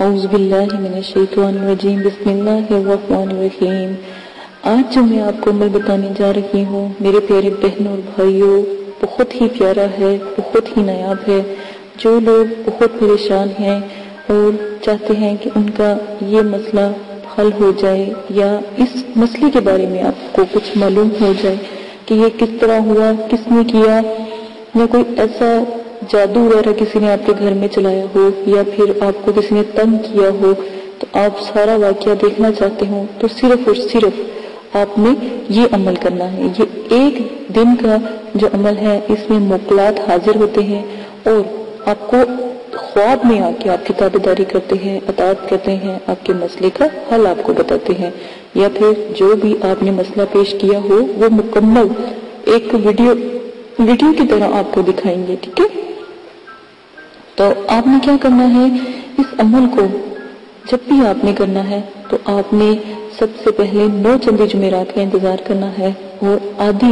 اعوذ باللہ من الشیطان الرجیم بسم اللہ الرحمن الرحیم۔ آج جو میں آپ کو عمل بتانے جا رہی ہوں میرے پیارے بہنوں اور بھائیوں، بہت ہی پیارا ہے، بہت ہی نایاب ہے۔ جو لوگ بہت پریشان ہیں اور چاہتے ہیں کہ ان کا یہ مسئلہ حل ہو جائے یا اس مسئلے کے بارے میں آپ کو کچھ معلوم ہو جائے کہ یہ کس طرح ہوا، کس نے کیا، یا کوئی ایسا جادو وغیرہ کسی نے آپ کے گھر میں چلایا ہو یا پھر آپ کو کسی نے تنگ کیا ہو، تو آپ سارا واقعہ دیکھنا چاہتے ہو تو صرف اور صرف آپ نے یہ عمل کرنا ہے۔ یہ ایک دن کا جو عمل ہے اس میں موکلات حاضر ہوتے ہیں اور آپ کو خواب میں آ کے آپ کی تابعداری کرتے ہیں، اطاعت کرتے ہیں، آپ کے مسئلے کا حل آپ کو بتاتے ہیں، یا پھر جو بھی آپ نے مسئلہ پیش کیا ہو وہ مکمل ایک ویڈیو کی طرح آپ کو دکھائیں گے، ٹھیک ہے؟ تو آپ نے کیا کرنا ہے، اس عمل کو جب بھی آپ نے کرنا ہے تو آپ نے سب سے پہلے 9 چندی جمعرات کا انتظار کرنا ہے، اور آدھی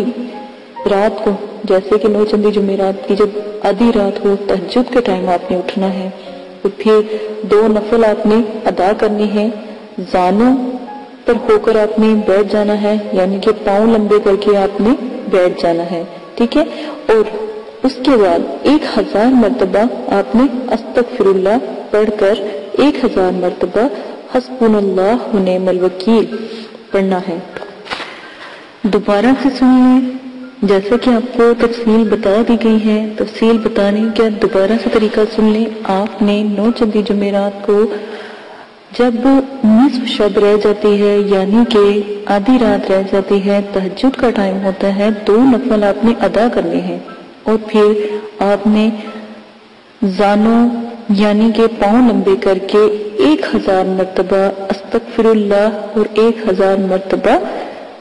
رات کو، جیسے کہ 9 چندی جمعرات کی جب آدھی رات ہو، تہجد کے ٹائم آپ نے اٹھنا ہے، اور پھر 2 نفل آپ نے ادا کرنے ہیں، زانوں پر ہو کر آپ نے بیٹھ جانا ہے، یعنی کہ پاؤں لمبے کر کے آپ نے بیٹھ جانا ہے، ٹھیک ہے؟ اور اس کے بعد 1000 مرتبہ آپ نے استغفر اللہ پڑھ کر 1000 مرتبہ حسبنا اللہ و نعم الوکیل پڑھنا ہے۔ دوبارہ سے سن لیں، جیسا کہ آپ کو تفصیل بتا دی گئی ہے، تفصیل بتانے کا دوبارہ سے طریقہ سن لیں۔ آپ نے 9 چندی جمعرات کو جب نصف شب رہ جاتی ہے، یعنی کہ آدھی رات رہ جاتی ہے، تہجد کا ٹائم ہوتا ہے، 2 نفل آپ نے ادا کرنے ہیں، اور پھر آپ نے زانوں یعنی کہ پاؤں لمبے کر کے 1000 مرتبہ استغفر اللہ اور 1000 مرتبہ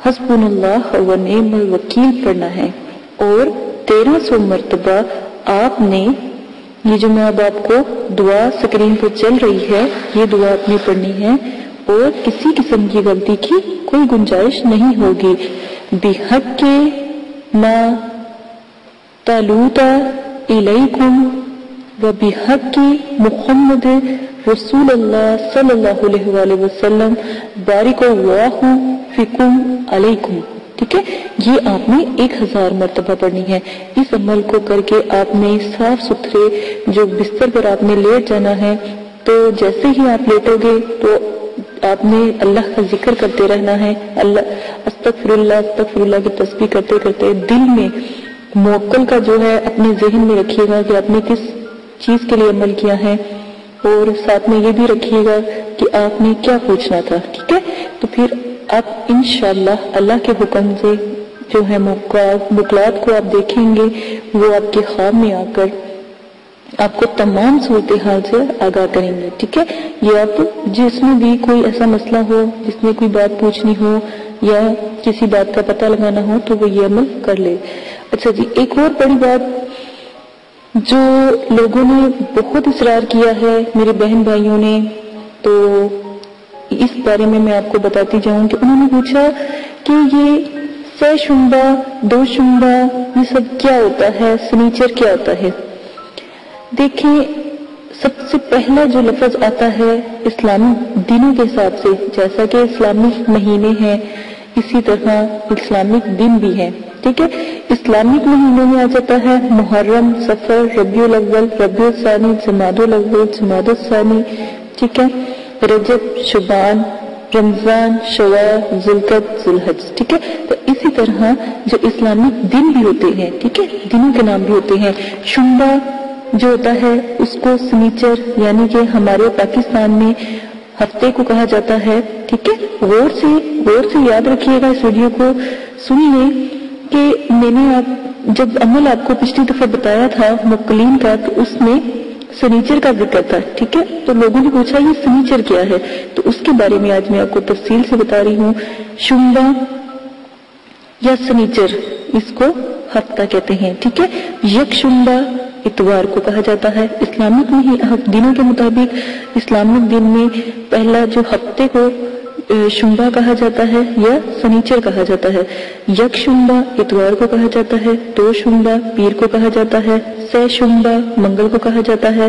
حسبنا اللہ و نعم الوکیل پڑھنا ہے، اور 1300 مرتبہ آپ نے یہ جو میں اب آپ کو دعا سکرین پر چل رہی ہے یہ دعا آپ نے پڑھنی ہے، اور کسی قسم کی غلطی کی کوئی گنجائش نہیں ہوگی۔ بحق ما تالوت الیکم و بحق محمد رسول اللہ صلی اللہ علیہ وآلہ وسلم بارک اللہ فیکم علیکم، ٹھیک ہے؟ یہ آپ نے 1000 مرتبہ پڑھنی ہے۔ اس عمل کو کر کے آپ نے صاف ستھرے جو بستر پر آپ نے لیٹ جانا ہے، تو جیسے ہی آپ لیٹو گے تو آپ نے اللہ کا ذکر کرتے رہنا ہے، استغفر اللہ کی تسبیح کرتے کرتے دل میں موکل کا جو ہے اپنے ذہن میں رکھیے گا کہ آپ نے کس چیز کے لیے عمل کیا ہے، اور ساتھ میں یہ بھی رکھیے گا کہ آپ نے کیا پوچھنا تھا، ٹھیک ہے؟ تو پھر آپ انشاءاللہ اللہ کے حکم سے جو ہے موکلات کو آپ دیکھیں گے، وہ آپ کے خواب میں آ کر آپ کو تمام صورتحال سے آگاہ کریں گے، ٹھیک ہے؟ یہ آپ جس میں بھی کوئی ایسا مسئلہ ہو، جس میں کوئی بات پوچھنی ہو یا کسی بات کا پتہ لگانا ہو تو وہ یہ عمل کر لے۔ اچھا جی، ایک اور بڑی بات جو لوگوں نے بہت اصرار کیا ہے میرے بہن بھائیوں نے، تو اس بارے میں آپ کو بتاتی جاؤں کہ انہوں نے پوچھا کہ یہ 6 شنبہ 2 شنبہ یہ سب کیا ہوتا ہے، سنیچر کیا ہوتا ہے؟ دیکھیں، سب سے پہلا جو لفظ آتا ہے اسلامی دنوں کے حساب سے، جیسا کہ اسلامک مہینے ہیں اسی طرح اسلامک دن بھی ہیں، ٹھیک ہے؟ اسلامک مہینوں میں آ جاتا ہے محرم، صفر، ربیع الاول، ربیع الثانی، جمادی الاول، جمادی الثانی، ٹھیک ہے؟ رجب، شعبان، رمضان، شوال، ذوالقعدہ، ذوالحج، ٹھیک ہے؟ تو اسی طرح جو اسلامک دن بھی ہوتے ہیں، ٹھیک ہے، دنوں کے نام بھی ہوتے ہیں۔ شنبہ جو ہوتا ہے اس کو سنیچر یعنی کہ ہمارے پاکستان میں ہفتے کو کہا جاتا ہے، ٹھیک ہے؟ غور سے یاد رکھیے گا، اس ویڈیو کو سن لیں کہ میں نے جب عمل آپ کو پچھلی دفعہ بتایا تھا مقلین کا تو اس میں سنیچر کا ذکر تھا، ٹھیک ہے؟ تو لوگوں نے پوچھا یہ سنیچر کیا ہے، تو اس کے بارے میں آج میں آپ کو تفصیل سے بتا رہی ہوں۔ شنبہ یا سنیچر اس کو ہفتہ کہتے ہیں، ٹھیک ہے؟ یک شنبہ اتوار کو کہا جاتا ہے۔ اسلامک دنوں کے مطابق اسلامک دن میں پہلا جو ہفتے کو شنبہ کہا جاتا ہے یا سنیچر کہا جاتا ہے، یک شنبہ اتوار کو کہا جاتا ہے، 2 شنبہ پیر کو کہا جاتا ہے، 6 شنبہ منگل کو کہا جاتا ہے،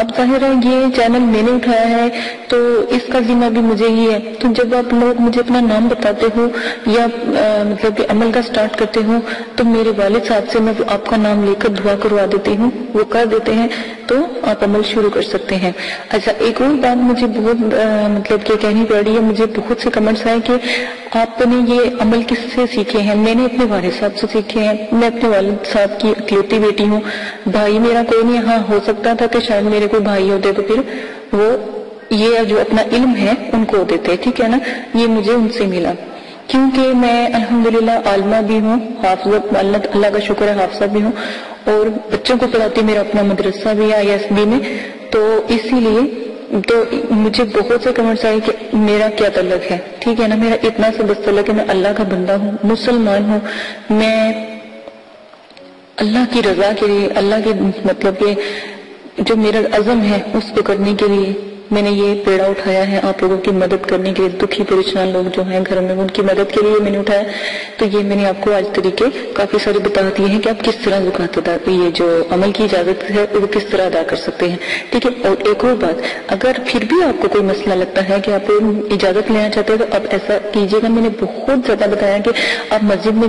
اب ظاہر ہے یہ چینل میں نے اٹھایا ہے تو اس کا ذمہ بھی مجھے ہی ہے. تو جب آپ لوگ مجھے اپنا نام بتاتے ہو یا مطلب کہ عمل کا سٹارٹ کرتے ہو تو میرے والد صاحب سے میں آپ کا نام لے کر دعا کروا دیتی ہوں, وہ کر دیتے ہیں تو آپ عمل شروع کر سکتے ہیں. اچھا, ایک اور بات مجھے بہت مطلب کہ کہنی پڑ رہی ہے, مجھے بہت سے کمنٹس آئے کہ آپ نے یہ عمل کس سے سیکھے ہیں. میں نے اپنے والد صاحب سے سیکھے ہیں. میں اپنے والد صاحب کی اکلوتی بیٹی ہوں, بھائی میرا کوئی نہیں. ہاں ہو سکتا تھا کہ شاید میرے کوئی بھائی ہوتے تو پھر وہ یہ جو اپنا علم ہے ان کو دیتے, ٹھیک ہے نا. یہ مجھے ان سے ملا کیونکہ میں الحمدللہ عالمہ بھی ہوں, حافظہ, اللہ کا شکر ہے حافظہ بھی ہوں, اور بچوں کو پڑھاتی, میرا اپنا مدرسہ بھی ہے ISB میں. تو اسی لیے تو مجھے بہت سے کمنٹس آئے کہ میرا کیا تعلق ہے, ٹھیک ہے نا. میرا اتنا سے بس تعلق ہے, میں اللہ کا بندہ ہوں, مسلمان ہوں. میں اللہ کی رضا کے لیے, اللہ کے مطلب کہ جو میرا عزم ہے اس کو کرنے کے لیے میں نے یہ پیڑا اٹھایا ہے, آپ لوگوں کی مدد کرنے کے لیے. دکھی پریشان لوگ جو ہیں گھر میں ان کی مدد کے لیے میں نے اٹھایا. تو یہ میں نے آپ کو آج طریقے کافی سارے بتا دیے ہیں کہ آپ کس طرح زکوٰۃ ادا, یہ جو عمل کی اجازت ہے وہ کس طرح ادا کر سکتے ہیں, ٹھیک ہے. اور ایک اور بات, اگر پھر بھی آپ کو کوئی مسئلہ لگتا ہے کہ آپ اجازت لینا چاہتے ہیں تو آپ ایسا کیجیے گا. میں نے بہت زیادہ بتایا کہ آپ مسجد میں